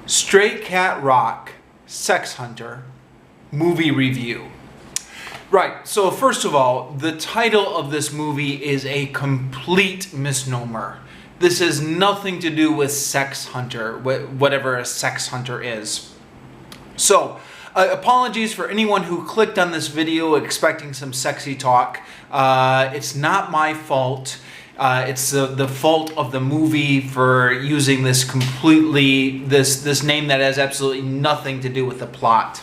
Stray Cat Rock, Sex Hunter, movie review. Right, so first of all, the title of this movie is a complete misnomer. This has nothing to do with Sex Hunter, whatever a sex hunter is. So, apologies for anyone who clicked on this video expecting some sexy talk. It's not my fault. It's the fault of the movie for using this this name that has absolutely nothing to do with the plot.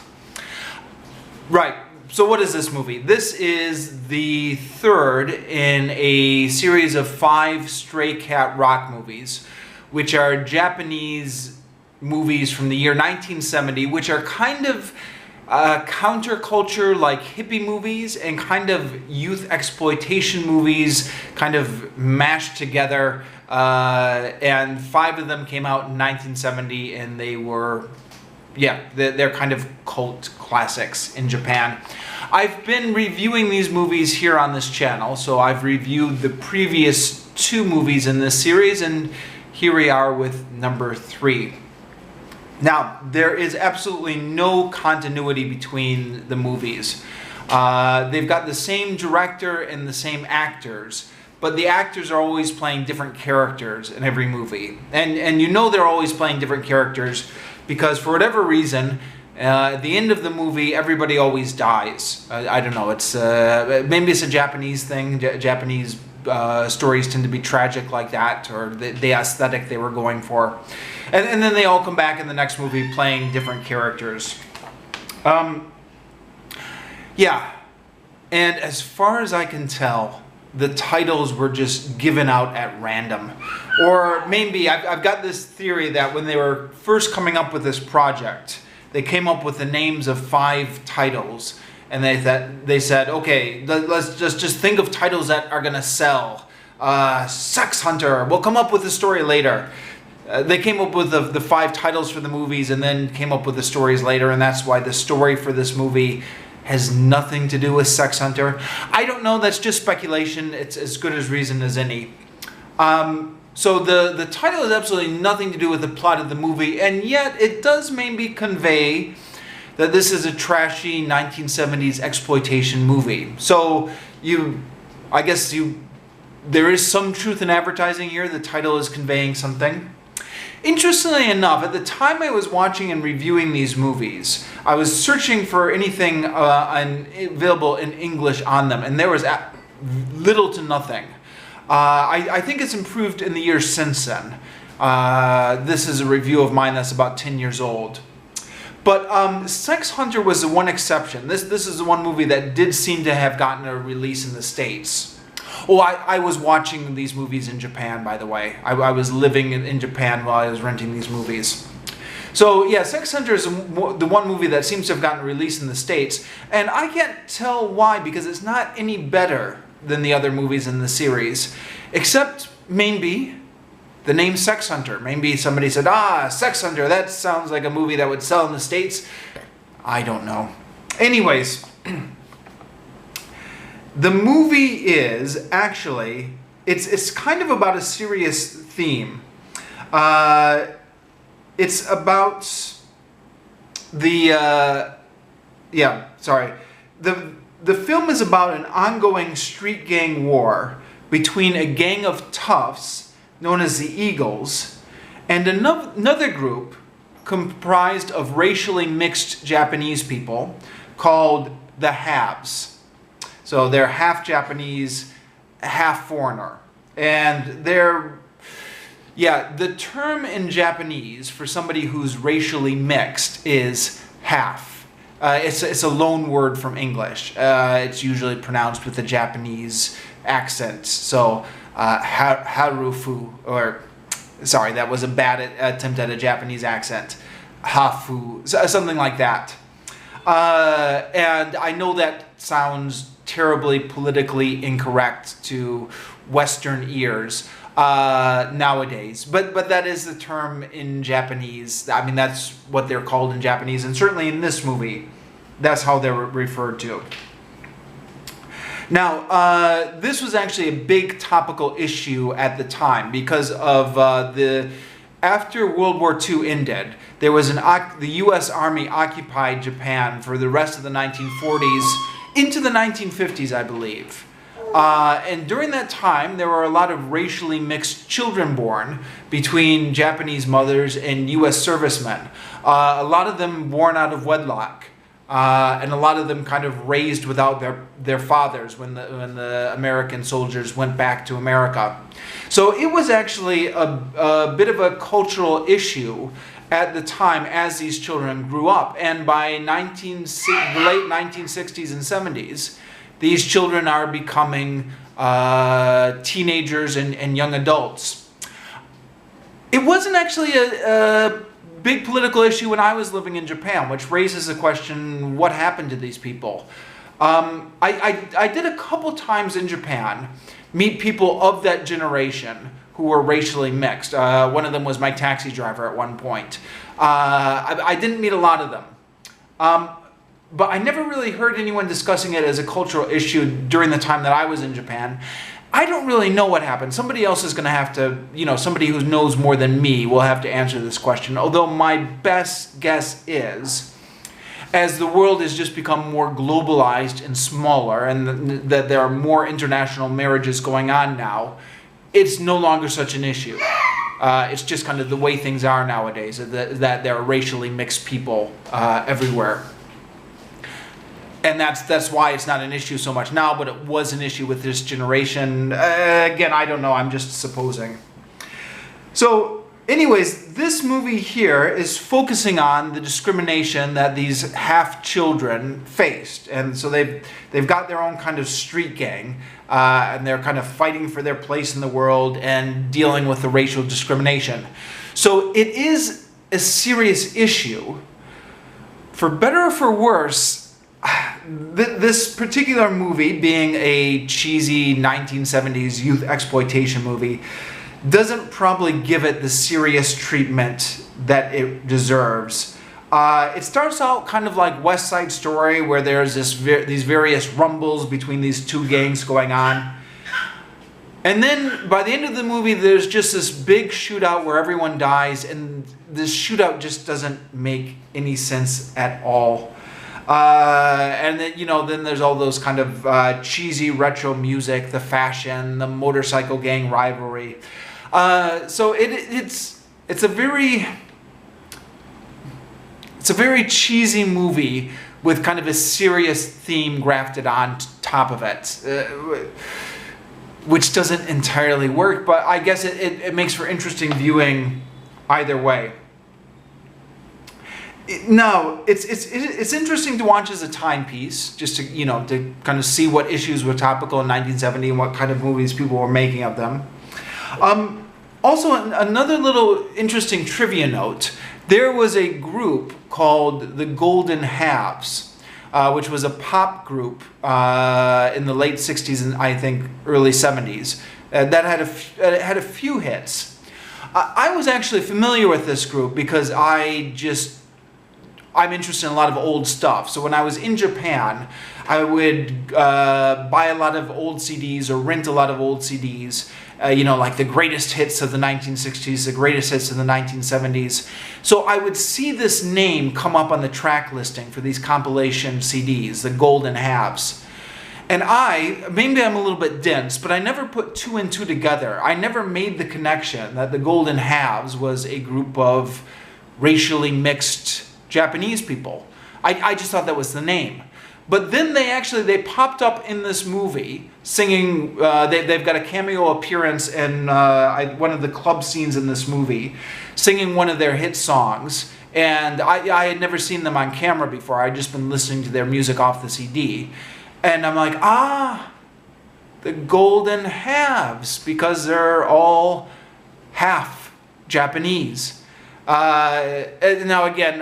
Right, so what is this movie? This is the third in a series of 5 Stray Cat Rock movies, which are Japanese movies from the year 1970, which are kind of counterculture, like hippie movies, and kind of youth exploitation movies, kind of mashed together. And 5 of them came out in 1970, and they were, they're kind of cult classics in Japan. I've been reviewing these movies here on this channel, so I've reviewed the previous 2 movies in this series, and here we are with number 3. Now, there is absolutely no continuity between the movies. They've got the same director and the same actors, but the actors are always playing different characters in every movie. And you know they're always playing different characters because for whatever reason, at the end of the movie, everybody always dies. I don't know, it's maybe it's a Japanese thing. Japanese stories tend to be tragic like that, or the aesthetic they were going for. And then they all come back in the next movie playing different characters. Yeah. And as far as I can tell, the titles were just given out at random. Or maybe, I've got this theory that when they were first coming up with this project, they came up with the names of 5 titles. And they said, okay, let's just think of titles that are going to sell. Sex Hunter, we'll come up with the story later. They came up with the 5 titles for the movies and then came up with the stories later, and that's why the story for this movie has nothing to do with Sex Hunter. I don't know, that's just speculation. It's as good as reason as any. So the title has absolutely nothing to do with the plot of the movie, and yet it does maybe convey that this is a trashy 1970s exploitation movie. So I guess there is some truth in advertising here. The title is conveying something. Interestingly enough, at the time I was watching and reviewing these movies, I was searching for anything available in English on them, and there was little to nothing. I think it's improved in the years since then. This is a review of mine that's about 10 years old. But Sex Hunter was the one exception. This is the one movie that did seem to have gotten a release in the States. Oh, I was watching these movies in Japan, by the way. I was living in Japan while I was renting these movies. So, yeah, Sex Hunter is the one movie that seems to have gotten a release in the States. And I can't tell why, because it's not any better than the other movies in the series. Except, maybe, the name Sex Hunter. Maybe somebody said, Sex Hunter, that sounds like a movie that would sell in the States. I don't know. Anyways, the movie is actually, it's kind of about a serious theme. It's about the film is about an ongoing street gang war between a gang of toughs known as the Eagles, and another group comprised of racially mixed Japanese people called the Haves. So they're half Japanese, half foreigner. And the term in Japanese for somebody who's racially mixed is half. It's a loan word from English. It's usually pronounced with a Japanese accent. So harufu, or sorry, that was a bad attempt at a Japanese accent. Hafu, something like that. And I know that sounds terribly politically incorrect to Western ears nowadays, but that is the term in Japanese. I mean, that's what they're called in Japanese, and certainly in this movie, that's how they're referred to. Now, this was actually a big topical issue at the time because of the after World War II ended, there was the U.S. Army occupied Japan for the rest of the 1940s into the 1950s, I believe. And during that time, there were a lot of racially mixed children born between Japanese mothers and U.S. servicemen. A lot of them born out of wedlock. And a lot of them kind of raised without their fathers when the American soldiers went back to America. So it was actually a bit of a cultural issue at the time as these children grew up. And by the late 1960s and 70s, these children are becoming teenagers and young adults. It wasn't actually a big political issue when I was living in Japan, which raises the question, what happened to these people? I did a couple times in Japan meet people of that generation who were racially mixed. One of them was my taxi driver at one point. I didn't meet a lot of them. But I never really heard anyone discussing it as a cultural issue during the time that I was in Japan. I don't really know what happened. Somebody else is going to have to, somebody who knows more than me will have to answer this question. Although my best guess is, as the world has just become more globalized and smaller, and that there are more international marriages going on now, it's no longer such an issue. It's just kind of the way things are nowadays, that there are racially mixed people everywhere. And that's why it's not an issue so much now, but it was an issue with this generation. Again, I don't know, I'm just supposing. So, anyways, this movie here is focusing on the discrimination that these half-children faced. And so they've got their own kind of street gang, and they're kind of fighting for their place in the world and dealing with the racial discrimination. So it is a serious issue. For better or for worse, this particular movie, being a cheesy 1970s youth exploitation movie, doesn't probably give it the serious treatment that it deserves. It starts out kind of like West Side Story, where there's these various rumbles between these two gangs going on. And then by the end of the movie, there's just this big shootout where everyone dies, and this shootout just doesn't make any sense at all. And then, then there's all those kind of cheesy retro music, the fashion, the motorcycle gang rivalry. So it's a very cheesy movie with kind of a serious theme grafted on top of it, which doesn't entirely work, but I guess it makes for interesting viewing either way. No, it's interesting to watch as a timepiece, just to to kind of see what issues were topical in 1970 and what kind of movies people were making of them. Also, another little interesting trivia note: there was a group called the Golden Halves, which was a pop group in the late 60s and I think early 70s that had a few hits. I was actually familiar with this group because I'm interested in a lot of old stuff. So when I was in Japan, I would buy a lot of old CDs or rent a lot of old CDs, like the greatest hits of the 1960s, the greatest hits of the 1970s. So I would see this name come up on the track listing for these compilation CDs, the Golden Halves. And maybe I'm a little bit dense, but I never put two and two together. I never made the connection that the Golden Halves was a group of racially mixed Japanese people. I just thought that was the name. But then they popped up in this movie singing, they've got a cameo appearance in one of the club scenes in this movie, singing one of their hit songs. And I had never seen them on camera before. I'd just been listening to their music off the CD. And I'm like, the Golden Halves, because they're all half Japanese. Now again,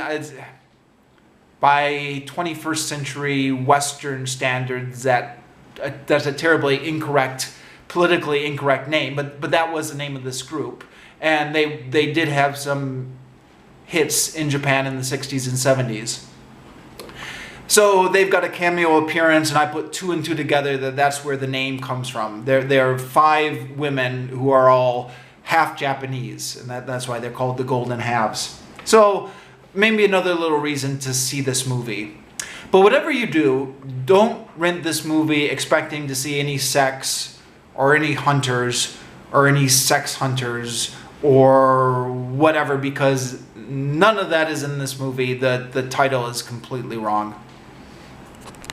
by 21st century Western standards, that's a terribly incorrect, politically incorrect name, but that was the name of this group, and they did have some hits in Japan in the 60s and 70s. So they've got a cameo appearance, and I put two and two together that's where the name comes from. There are 5 women who are all half Japanese, and that's why they're called the Golden Halves. So maybe another little reason to see this movie. But whatever you do, don't rent this movie expecting to see any sex or any hunters or any sex hunters or whatever, because none of that is in this movie. The title is completely wrong.